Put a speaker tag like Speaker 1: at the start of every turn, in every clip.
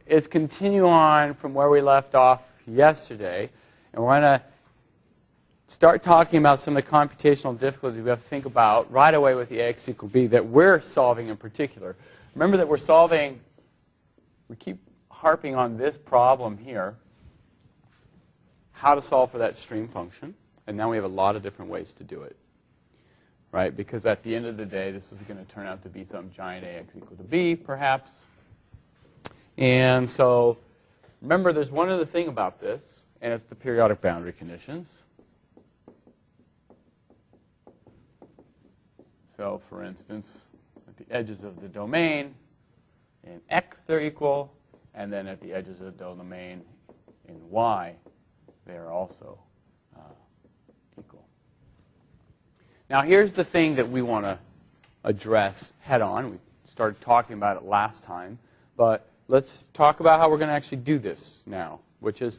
Speaker 1: is continue on from where we left off yesterday. And we're going to start talking about some of the computational difficulties we have to think about right away with the AX equal B that we're solving in particular. Remember that we keep harping on this problem here, how to solve for that stream function. And now we have a lot of different ways to do it, right? Because at the end of the day, this is going to turn out to be some giant AX equal to B, perhaps. And so remember, there's one other thing about this, and it's the periodic boundary conditions. So, for instance, at the edges of the domain in X, they're equal. And then at the edges of the domain in Y, they are also equal. Now, here's the thing that we want to address head on. We started talking about it last time. But let's talk about how we're going to actually do this now, which is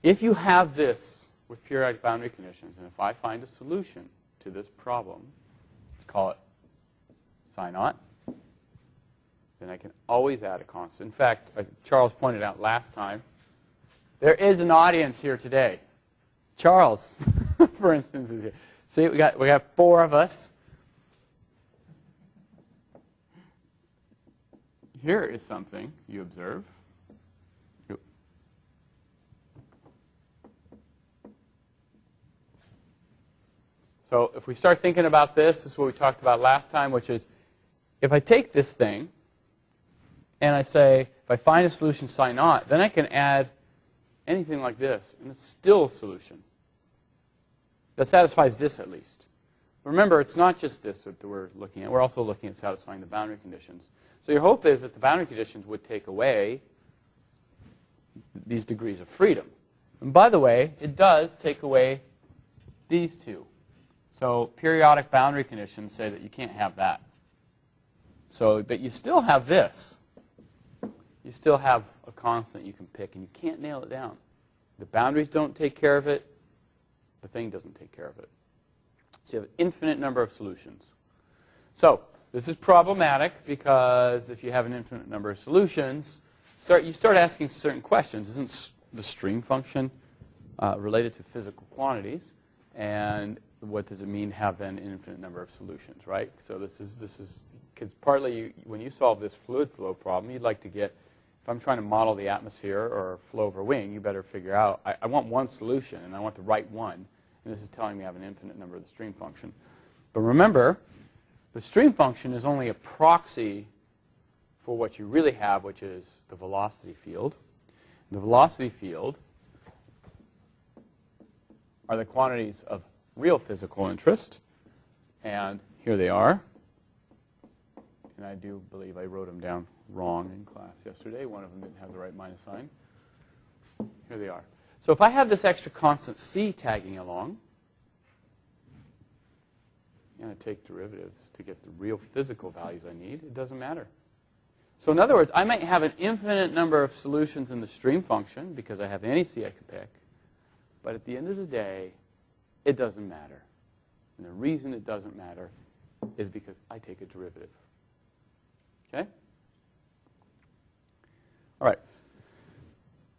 Speaker 1: if you have this with periodic boundary conditions, and if I find a solution to this problem, let's call it psi naught, then I can always add a constant. In fact, Charles pointed out last time, there is an audience here today. Charles, for instance, is here. See, we got 4 of us. Here is something you observe. So if we start thinking about this is what we talked about last time, which is if I take this thing and I say, if I find a solution psi naught, then I can add anything like this, and it's still a solution that satisfies this at least. Remember, it's not just this that we're looking at. We're also looking at satisfying the boundary conditions. So your hope is that the boundary conditions would take away these degrees of freedom. And by the way, it does take away these two. So periodic boundary conditions say that you can't have that. So, but you still have this. You still have a constant you can pick, and you can't nail it down. The boundaries don't take care of it. The thing doesn't take care of it. So you have an infinite number of solutions. So this is problematic because if you have an infinite number of solutions, you start asking certain questions. Isn't the stream function related to physical quantities? And what does it mean to have then an infinite number of solutions, right? So this is because partly when you solve this fluid flow problem, you'd like to get, if I'm trying to model the atmosphere or flow over wing, you better figure out, I want one solution, and I want the right one. And this is telling me I have an infinite number of the stream function. But remember, the stream function is only a proxy for what you really have, which is the velocity field. The velocity field are the quantities of real physical interest. And here they are. And I do believe I wrote them down wrong in class yesterday. One of them didn't have the right minus sign. Here they are. So if I have this extra constant c tagging along, and I take derivatives to get the real physical values I need, it doesn't matter. So in other words, I might have an infinite number of solutions in the stream function because I have any c I can pick. But at the end of the day, it doesn't matter. And the reason it doesn't matter is because I take a derivative. Okay? All right.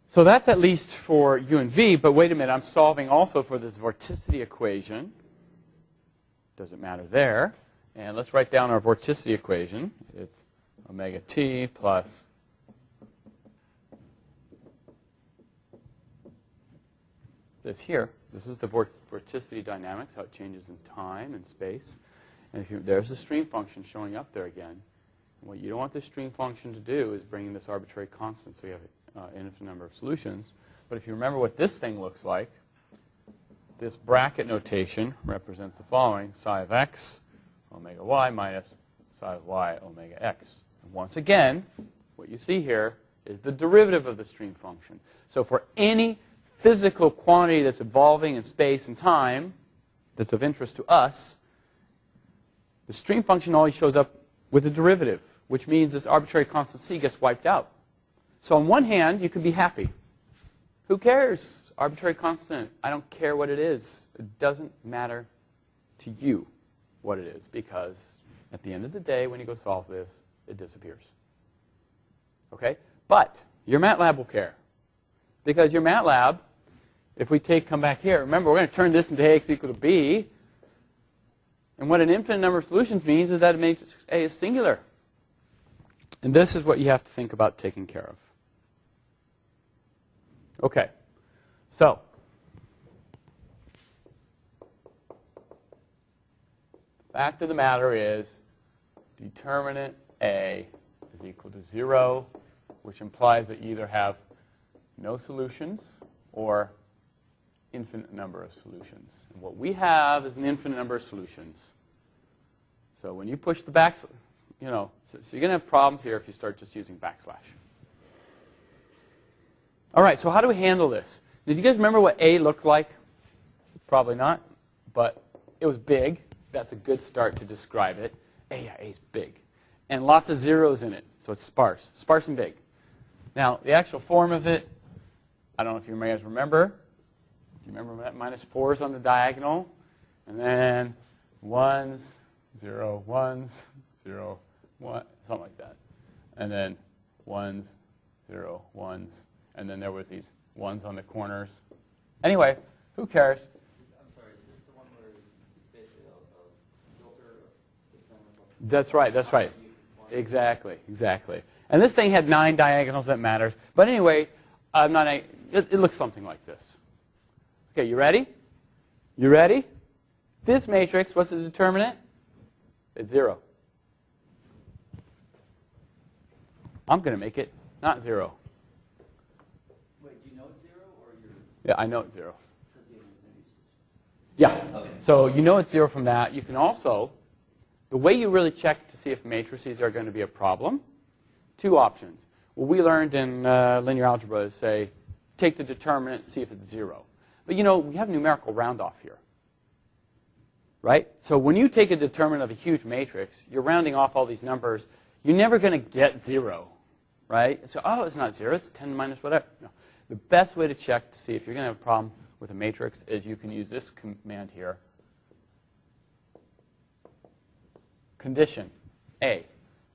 Speaker 1: So that's at least for u and v, but wait a minute, I'm solving also for this vorticity equation. Doesn't matter there. And let's write down our vorticity equation. It's omega t plus this here. This is the vorticity dynamics, how it changes in time and space. And there's the stream function showing up there again. And what you don't want this stream function to do is bring in this arbitrary constant so you have an infinite number of solutions. But if you remember what this thing looks like, this bracket notation represents the following: psi of x omega y minus psi of y omega x. And once again, what you see here is the derivative of the stream function. So for any physical quantity that's evolving in space and time that's of interest to us, the stream function always shows up with a derivative, which means this arbitrary constant c gets wiped out. So on one hand, you can be happy. Who cares? Arbitrary constant. I don't care what it is. It doesn't matter to you what it is, because at the end of the day, when you go solve this, it disappears. Okay? But your MATLAB will care. Because your MATLAB, if we come back here, remember, we're going to turn this into AX equal to B. And what an infinite number of solutions means is that it makes A is singular. And this is what you have to think about taking care of. Okay. So, fact of the matter is, determinant A is equal to 0, which implies that you either have no solutions or infinite number of solutions. And what we have is an infinite number of solutions. So when you push the backslash, so you're going to have problems here if you start just using backslash. All right, so how do we handle this? Did you guys remember what A looked like? Probably not, but it was big. That's a good start to describe it. Yeah, A's big. And lots of zeros in it, so it's sparse. Sparse and big. Now, the actual form of it, I don't know if you guys remember. Do you remember that? -4s on the diagonal. And then 1s, 0, 1s, 0, 1, something like that. And then 1s, 0, 1s. And then there was these 1s on the corners. Anyway, who cares?
Speaker 2: I'm sorry, is this the one where it's basically a filter?
Speaker 1: That's right, that's right. Exactly, exactly. And this thing had 9 diagonals, that matters. But anyway, it looks something like this. Okay, you ready? You ready? This matrix, what's the determinant? It's 0. I'm going to make it not 0.
Speaker 2: Wait, do you know it's 0 or you're...
Speaker 1: Yeah, I know it's 0. Yeah.
Speaker 2: Okay.
Speaker 1: So you know it's 0 from that. You can also, the way you really check to see if matrices are going to be a problem, 2 options. What we learned in linear algebra is say, take the determinant, see if it's 0. But we have numerical round-off here. Right? So when you take a determinant of a huge matrix, you're rounding off all these numbers. You're never going to get 0. Right? So, it's not 0. It's 10 minus whatever. No. The best way to check to see if you're going to have a problem with a matrix is you can use this command here. Condition A.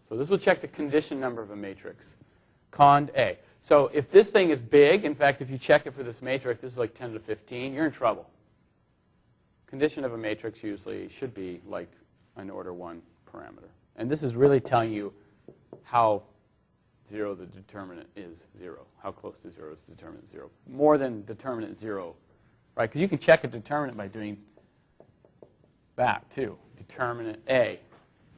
Speaker 1: So this will check the condition number of a matrix. Cond A. So if this thing is big, in fact, if you check it for this matrix, this is like 10 to 15, you're in trouble. Condition of a matrix usually should be like an order 1 parameter. And this is really telling you how 0 the determinant is 0. How close to 0 is determinant 0. More than determinant 0. Right? Because you can check a determinant by doing that too. Determinant A.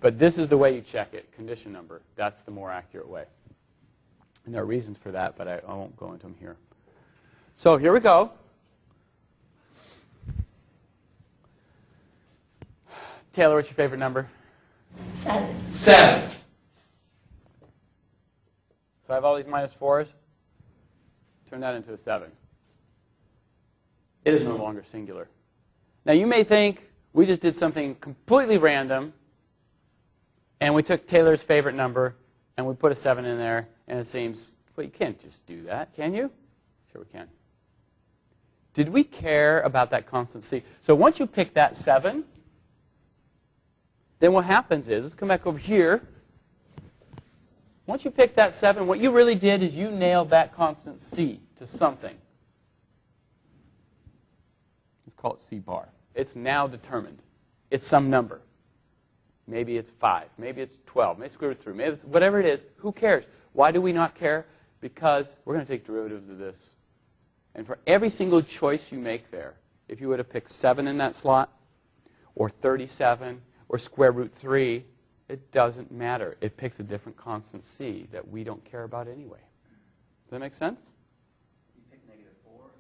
Speaker 1: But this is the way you check it. Condition number. That's the more accurate way. And there are reasons for that, but I won't go into them here. So here we go. Taylor, what's your favorite number?
Speaker 3: 7.
Speaker 1: 7. So I have all these -4s. Turn that into a 7. It is no longer singular. Now you may think we just did something completely random, and we took Taylor's favorite number, and we put a 7 in there, and it seems, well, you can't just do that, can you? Sure we can. Did we care about that constant C? So once you pick that 7, then what happens is, let's come back over here. Once you pick that 7, what you really did is you nailed that constant C to something. Let's call it C bar. It's now determined. It's some number. Maybe it's 5. Maybe it's 12. Maybe it's square root 3. Maybe it's whatever it is. Who cares? Why do we not care? Because we're going to take derivatives of this. And for every single choice you make there, if you would have picked 7 in that slot, or 37, or square root 3, it doesn't matter. It picks a different constant C that we don't care about anyway. Does that make sense?
Speaker 2: You pick -4.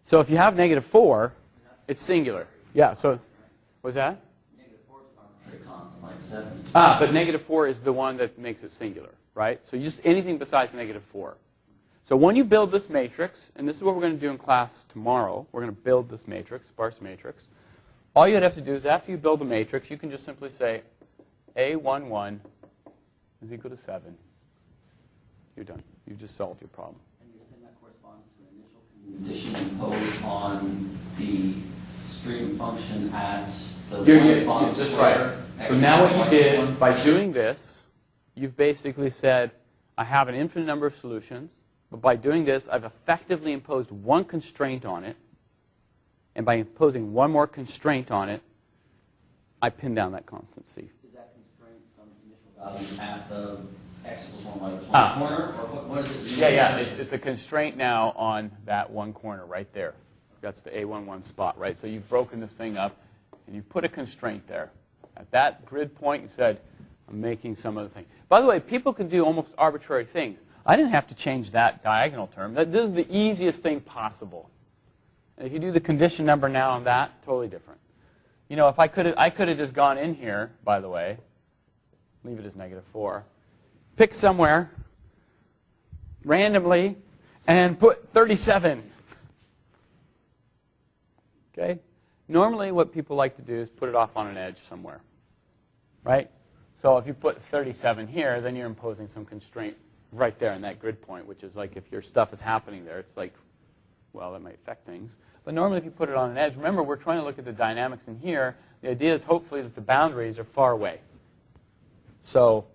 Speaker 1: So if you have -4, it's singular. Yeah, so, what was that?
Speaker 2: -4 is an arbitrary constant like 7.
Speaker 1: But -4 is the one that makes it singular, right? So just anything besides -4. So when you build this matrix, and this is what we're going to do in class tomorrow, we're going to build this matrix, sparse matrix. All you'd have to do is after you build the matrix, you can just simply say A11 is equal to 7. You're done. You've just solved your problem.
Speaker 2: And you're saying that corresponds to an initial condition imposed on the stream function at the bottom
Speaker 1: that's
Speaker 2: square.
Speaker 1: right. So now what you did by doing this, you've basically said, I have an infinite number of solutions, but by doing this, I've effectively imposed one constraint on it, and by imposing one more constraint on it, I pin down that constant C.
Speaker 2: Is that constraint some initial value at the x equals 1, y equals 1 corner, or what is it?
Speaker 1: Yeah, it's a constraint now on that one corner right there. That's the A11 spot, right? So you've broken this thing up, and you've put a constraint there. At that grid point, you said, I'm making some other thing. By the way, people can do almost arbitrary things. I didn't have to change that diagonal term. This is the easiest thing possible. And if you do the condition number now on that, totally different. You know, if I could have just gone in here, by the way, leave it as -4, pick somewhere randomly and put 37. Okay? Normally what people like to do is put it off on an edge somewhere. Right? So if you put 37 here, then you're imposing some constraint right there in that grid point, which is like if your stuff is happening there, it's like, well, that might affect things. But normally if you put it on an edge, remember we're trying to look at the dynamics in here. The idea is hopefully that the boundaries are far away. So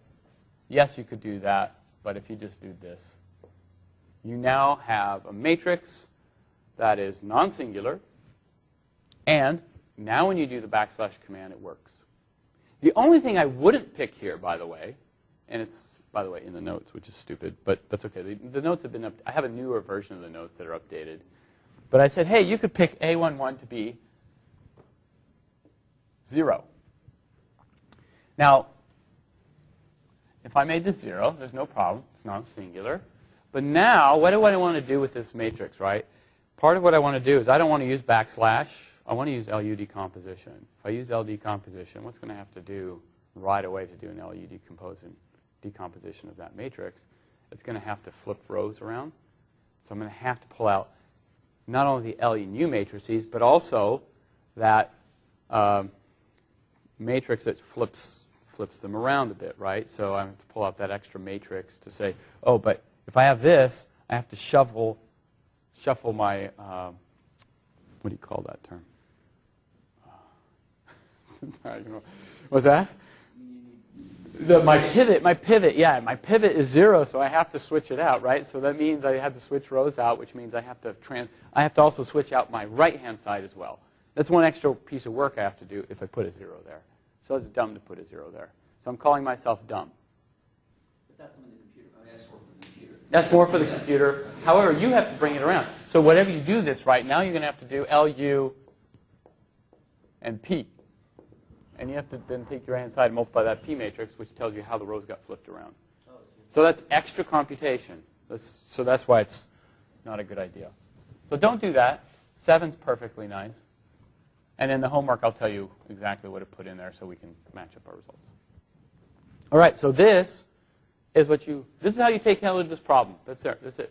Speaker 1: yes, you could do that, but if you just do this, you now have a matrix that is non-singular, and now when you do the / command, it works. The only thing I wouldn't pick here, by the way, and it's, by the way, in the notes, which is stupid, but that's okay. The notes have been I have a newer version of the notes that are updated. But I said, hey, you could pick A11 to be 0. Now, if I made this 0, there's no problem. It's non-singular. But now, what do I want to do with this matrix, right? Part of what I want to do is I don't want to use /. I want to use LU decomposition. If I use L decomposition, what's going to have to do right away to do an LU decomposition of that matrix? It's going to have to flip rows around. So I'm going to have to pull out not only the L new matrices, but also that matrix that flips them around a bit, right? So I have to pull out that extra matrix to say, oh, but if I have this, I have to shuffle my, what do you call that term? What's that? My pivot is 0, so I have to switch it out, right? So that means I have to switch rows out, which means I have to also switch out my right-hand side as well. That's one extra piece of work I have to do if I put a 0 there. So it's dumb to put a 0 there. So I'm calling myself dumb.
Speaker 2: But that's on the computer. I mean, that's more for the computer.
Speaker 1: That's more for the computer. However, you have to bring it around. So whatever you do this right now, you're going to have to do LU and P. And you have to then take your right-hand side and multiply that P matrix, which tells you how the rows got flipped around. So that's extra computation. So that's why it's not a good idea. So don't do that. 7's perfectly nice. And in the homework, I'll tell you exactly what to put in there so we can match up our results. All right, so this is how you take care of this problem. That's it.